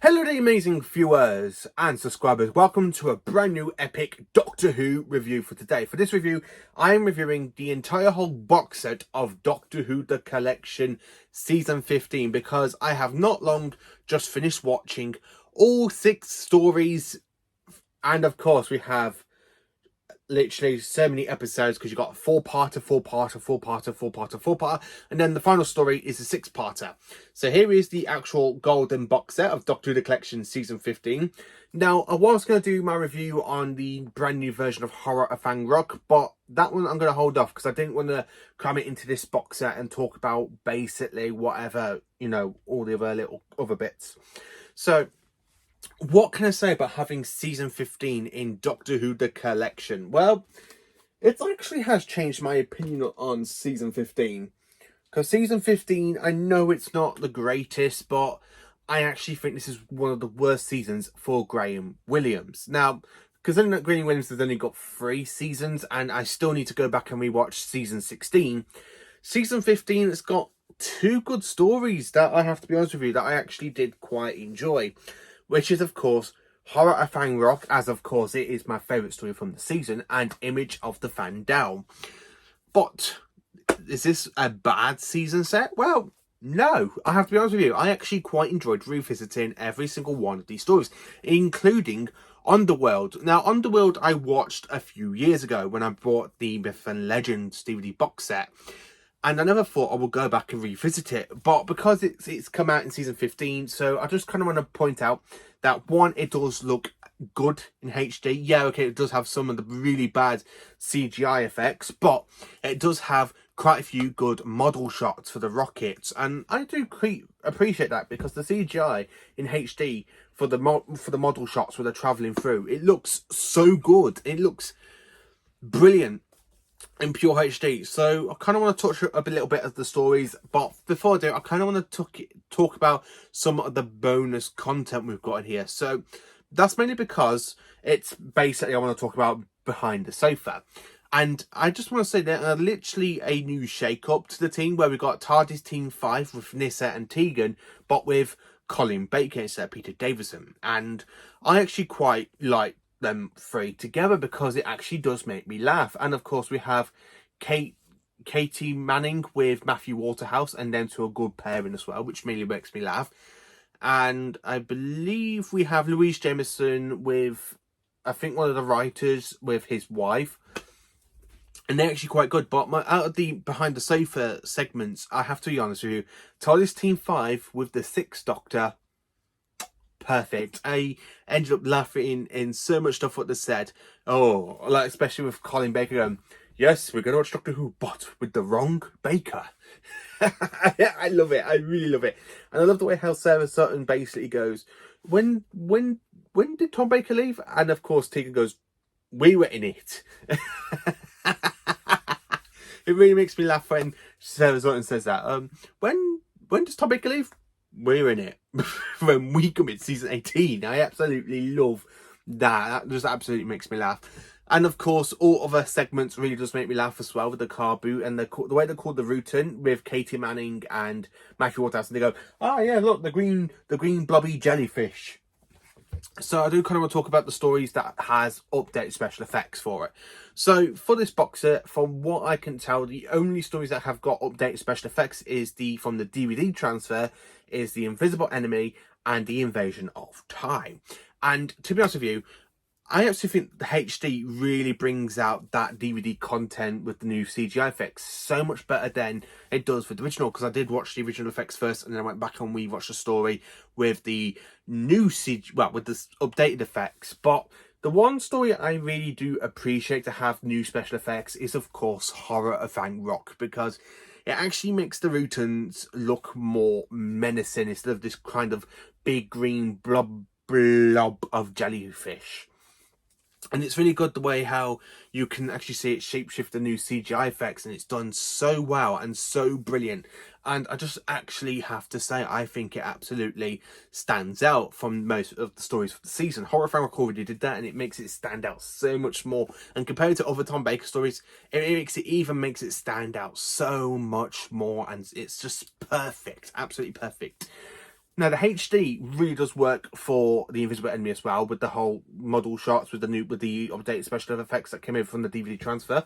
Hello there, amazing viewers and subscribers. Welcome to a brand new epic Doctor Who review for today. For this review, I am reviewing the entire whole box set of Doctor Who The Collection Season 15 because I have not long just finished watching all 6 stories, and of course we have literally so many episodes because you got four-parter, and then the final story is a 6-parter. So here is the actual golden box set of Doctor Who The Collection Season 15. Now, I was going to do my review on the brand new version of Horror of Fang Rock, but that one I'm going to hold off because I didn't want to cram it into this box set and talk about basically whatever, all the other bits. So what can I say about having Season 15 in Doctor Who The Collection? Well, it actually has changed my opinion on Season 15. Because Season 15, I know it's not the greatest, but I actually think this is one of the worst seasons for Graham Williams. Now, considering that Graham Williams has only got 3 seasons, and I still need to go back and rewatch Season 16, Season 15 has got 2 good stories that I have to be honest with you, that I actually did quite enjoy. Which is, of course, Horror of Fang Rock, as of course it is my favourite story from the season, and Image of the Fandel. But is this a bad season set? Well, no. I have to be honest with you. I actually quite enjoyed revisiting every single one of these stories, including Underworld. Now, Underworld I watched a few years ago when I bought the Myth and Legends DVD box set. And I never thought I would go back and revisit it. But because it's come out in Season 15, so I just kind of want to point out that, one, it does look good in HD. Yeah, okay, it does have some of the really bad CGI effects, but it does have quite a few good model shots for the rockets. And I do appreciate that because the CGI in HD for the model shots where they're travelling through, it looks so good. It looks brilliant in pure HD. So I kind of want to touch a little bit of the stories, but before I do, I kind of want to talk about some of the bonus content we've got in here. So that's mainly because it's basically, I want to talk about Behind the Sofa. And I just want to say that literally a new shake-up to the team, where we got TARDIS Team 5 with Nyssa and Tegan, but with Colin Baker instead of Peter Davison. And I actually quite like them 3 together because it actually does make me laugh. And of course we have Katie Manning with Matthew Waterhouse, and them 2 a good pairing as well, which really makes me laugh. And I believe we have Louise Jameson with, I think, one of the writers with his wife, and they're actually quite good. But out of the Behind the Sofa segments, I have to be honest with you, TARDIS Team 5 with the 6th Doctor, perfect. I ended up laughing in so much stuff what they said. Oh, like especially with Colin Baker going, yes, we're going to watch Doctor Who, but with the wrong Baker. I love it. I really love it. And I love the way how Sarah Sutton basically goes, when did Tom Baker leave? And of course Tegan goes, we were in it. It really makes me laugh when Sarah Sutton says that. When does Tom Baker leave? We're in it. When we commit Season 18. I absolutely love that. That just absolutely makes me laugh. And of course, all other segments really does make me laugh as well, with the car boot and the way they're called the Rutan with Katie Manning and Matthew Waterhouse, and they go, oh yeah, look, the green blobby jellyfish. So I do kind of want to talk about the stories that has updated special effects for it. So for this box set, from what I can tell, the only stories that have got updated special effects is from the DVD transfer is The Invisible Enemy and The Invasion of Time. And to be honest with you, I actually think the HD really brings out that DVD content with the new CGI effects so much better than it does with the original, because I did watch the original effects first and then I went back and rewatched the story with the new CGI, well, with the updated effects. But the one story I really do appreciate to have new special effects is, of course, Horror of Fang Rock, because it actually makes the Rutans look more menacing instead of this kind of big green blob of jellyfish. And it's really good the way how you can actually see it shapeshift the new CGI effects, and it's done so well and so brilliant. And I just actually have to say, I think it absolutely stands out from most of the stories of the season. Horror of Fang Rock already did that, and it makes it stand out so much more. And compared to other Tom Baker stories, it makes it stand out so much more, and it's just perfect, absolutely perfect. Now, the HD really does work for the Invisible Enemy as well, with the whole model shots, with the updated special effects that came in from the DVD transfer.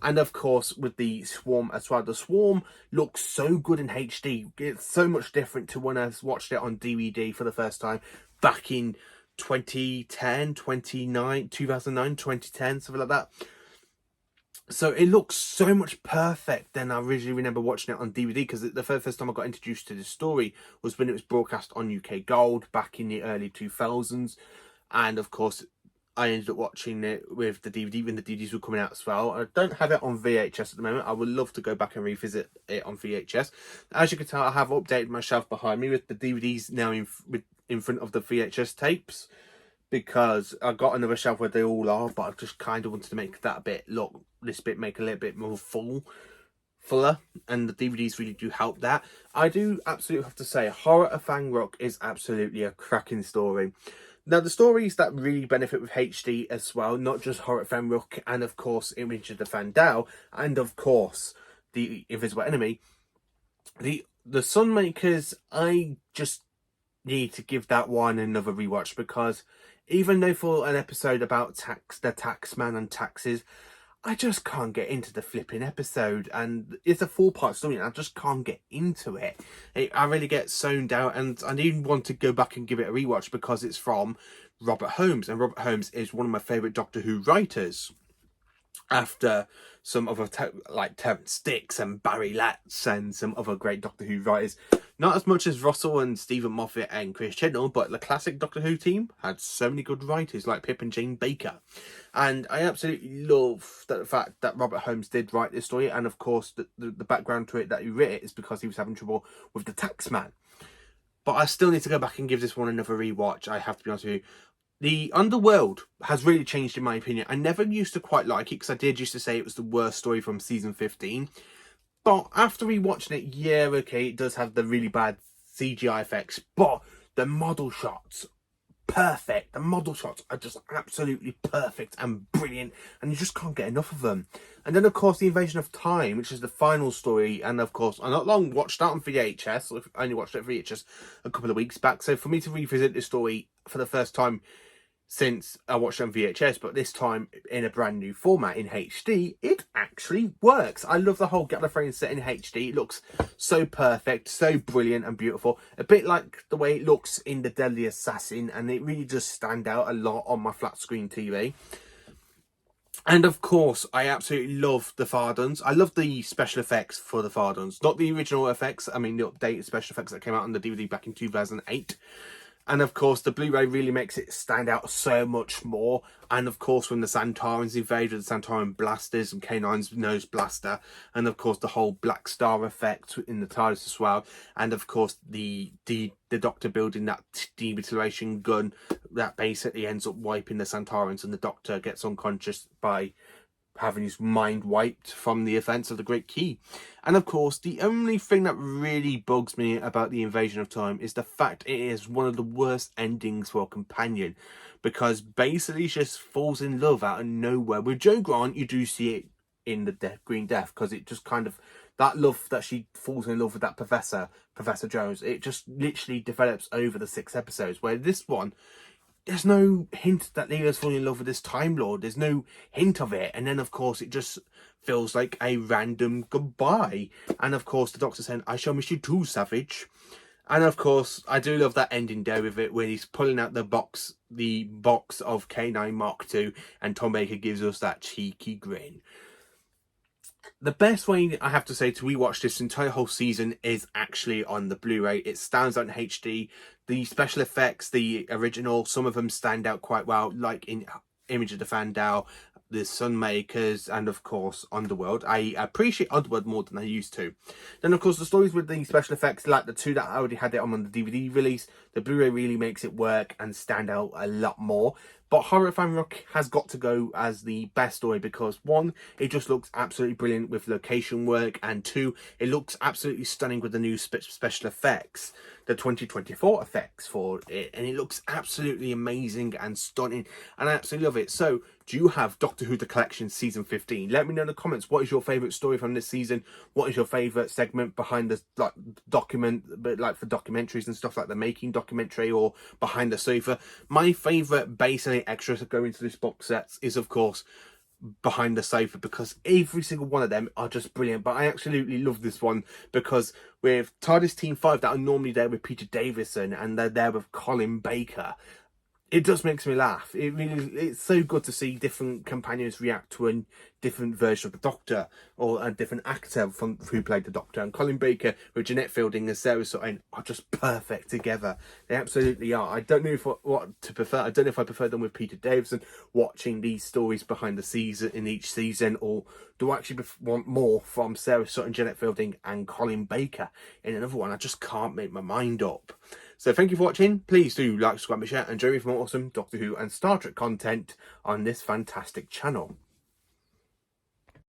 And of course, with the Swarm as well. The Swarm looks so good in HD. It's so much different to when I watched it on DVD for the first time back in 2010, 2009, 2010, something like that. So it looks so much perfect than I originally remember watching it on DVD, because the first time I got introduced to the story was when it was broadcast on UK Gold back in the early 2000s. And of course, I ended up watching it with the DVD when the DVDs were coming out as well. I don't have it on VHS at the moment. I would love to go back and revisit it on VHS. As you can tell, I have updated my shelf behind me with the DVDs now in front of the VHS tapes, because I got another shelf where they all are, but I just kind of wanted to make that bit make a little bit more fuller, and the DVDs really do help that. I do absolutely have to say, Horror of Fang Rock is absolutely a cracking story. Now, the stories that really benefit with HD as well, not just Horror of Fang Rock, and of course Image of the Fandao, and of course the Invisible Enemy, the Sunmakers, I just need to give that one another rewatch, because even though for an episode about the taxman and taxes, I just can't get into the flipping episode, and it's a 4-part story and I just can't get into it. I really get zoned out, and I even want to go back and give it a rewatch because it's from Robert Holmes, and Robert Holmes is one of my favourite Doctor Who writers, after some other like Terrance Dicks and Barry Letts and some other great Doctor Who writers. Not as much as Russell and Stephen Moffat and Chris Chibnall, but the classic Doctor Who team had so many good writers like Pip and Jane Baker. And I absolutely love the fact that Robert Holmes did write this story, and of course the background to it that he wrote it is because he was having trouble with the taxman. But I still need to go back and give this one another rewatch, I have to be honest with you. The Underworld has really changed in my opinion. I never used to quite like it, because I did used to say it was the worst story from season 15. But after rewatching it, yeah, okay, it does have the really bad CGI effects, but the model shots, perfect. The model shots are just absolutely perfect and brilliant, and you just can't get enough of them. And then, of course, the Invasion of Time, which is the final story, and of course, I not long watched that on VHS. I only watched it on VHS a couple of weeks back. So for me to revisit this story for the first time since I watched it on VHS, but this time in a brand new format in HD, it actually works. I love the whole Gallifreyan set in HD. It looks so perfect, so brilliant and beautiful. A bit like the way it looks in The Deadly Assassin, and it really does stand out a lot on my flat screen TV. And of course, I absolutely love the Fardons. I love the special effects for the Fardons. Not the original effects, I mean the updated special effects that came out on the DVD back in 2008. And of course, the Blu-ray really makes it stand out so much more. And of course, when the Santarans invade with the Santaran blasters and K9's nose blaster, and of course the whole Black Star effect in the TARDIS as well, and of course the Doctor building that demutilation gun that basically ends up wiping the Santarans, and the Doctor gets unconscious by having his mind wiped from the events of the Great Key. And of course, the only thing that really bugs me about the Invasion of Time is the fact it is one of the worst endings for a companion, because basically she just falls in love out of nowhere. With Jo Grant, you do see it in the Green Death, because it just kind of, that love that she falls in love with that Professor Jones, it just literally develops over the 6 episodes, where this one, there's no hint that Leela's falling in love with this Time Lord. There's no hint of it. And then, of course, it just feels like a random goodbye. And, of course, the Doctor saying, I shall miss you too, Savage. And, of course, I do love that ending there with it, when he's pulling out the box of K9 Mark II, and Tom Baker gives us that cheeky grin. The best way, I have to say, to rewatch this entire whole season is actually on the Blu-ray. It stands out in HD. The special effects, the original, some of them stand out quite well, like in Image of the Fandao, the Sunmakers, and of course Underworld. I appreciate Underworld more than I used to. Then of course the stories with the special effects, like the 2 that I already had it on the DVD release, the Blu-ray really makes it work and stand out a lot more. But Horror at Fanrock has got to go as the best story because one, it just looks absolutely brilliant with location work, and two, it looks absolutely stunning with the new special effects, the 2024 effects for it, and it looks absolutely amazing and stunning, and I absolutely love it. So do you have Doctor Who The Collection Season 15? Let me know in the comments, what is your favourite story from this season? What is your favourite segment behind the document, but like for documentaries and stuff, like the making documentary or behind the sofa? My favourite base and extras that go into this box set is, of course, behind the sofa, because every single one of them are just brilliant. But I absolutely love this one because with TARDIS Team 5 that are normally there with Peter Davison and they're there with Colin Baker, it just makes me laugh. It's so good to see different companions react to a different version of the Doctor, or a different actor from who played the Doctor. And Colin Baker with Jeanette Fielding and Sarah Sutton are just perfect together. They absolutely are. I don't know what to prefer. I don't know if I prefer them with Peter Davison, watching these stories behind the season in each season, or do I actually want more from Sarah Sutton, Jeanette Fielding and Colin Baker in another one? I just can't make my mind up. So thank you for watching. Please do like, subscribe and share, and join me for more awesome Doctor Who and Star Trek content on this fantastic channel.